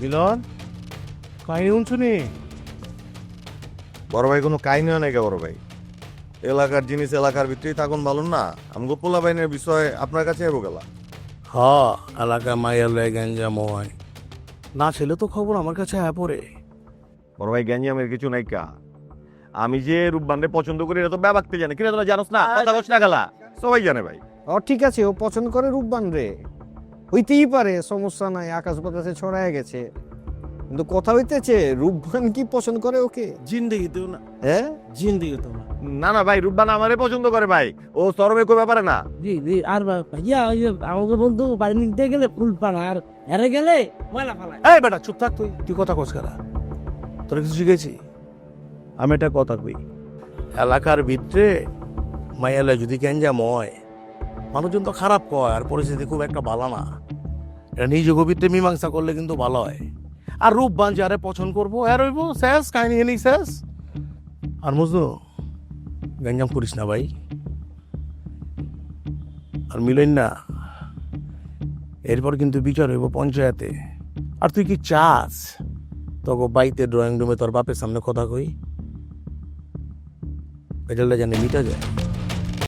মিলন কাহিনী শুনি বড় ভাই কোনো কাহিনীও নাই কে বড় ভাই, এলাকার জিনিস এলাকার ভিতরেই থাকুন ভালো না। আমগো পোলা বাইনের বিষয় আপনার কাছে এবো গেলা। হ এলাকা মাইয়া লয় গ্যাঞ্জাম হয় না, ছেলে তো খবর আমার কাছে আয়া পড়ে। বড় ভাই গ্যাঞ্জামের কিছু নাই কা, আমি যে রূপবানরে পছন্দ করি এটা তো ব্যাপারতে জানে, কিনা তোরা জানোস না, কথা কস না গেলা, সবাই জানে ভাই। ও ঠিক আছে, ও পছন্দ করে রূপবান রে, হইতেই পারে, সমস্যা নাই, আকাশ বাতাসে ছড়ায় গেছে। কিন্তু কথা হইতেছে রূপবান কি পছন্দ করে ওকে? জিন্দেগিতেও না, হ্যাঁ জিন্দেগিতেও না। না না ভাই, রূপবান আমারে পছন্দ করে ভাই, ও সরমে কই ব্যাপারে না। জি জি। আর ভাইয়া ওই যে আমাকে বন্ধু বাড়ি নিতে গেলে ফুল পানা, আর এরে গেলে ময়লা ফালায়। এই বেটা চুপ থাক, তুই তুই কথা কস কেনা, তোর কিছু শিখেছি আমি? এটা কথা কই, এলাকার ভিতরে মাইয়া লয় যদি গ্যাঞ্জাম হয়, মানুষজন তো খারাপ কয়, আর পরিস্থিতি খুব একটা ভালো না। এটা নিজে গভীরতে মীমাংসা করলে কিন্তু ভালো হয়। আর রূপবান যারে পছন্দ করবো এর হইব শেষ, কাহিনী এনে শেষ। আর মজনু গ্যাঞ্জাম করিস না ভাই, আর মিলেন না, এরপর কিন্তু বিচার হইব পঞ্চায়েতে। আর তুই কি চাস তোকে বাইতে ড্রয়িং রুমে তোর বাপের সামনে কথা কই, এটালে জানি মিটা যায়?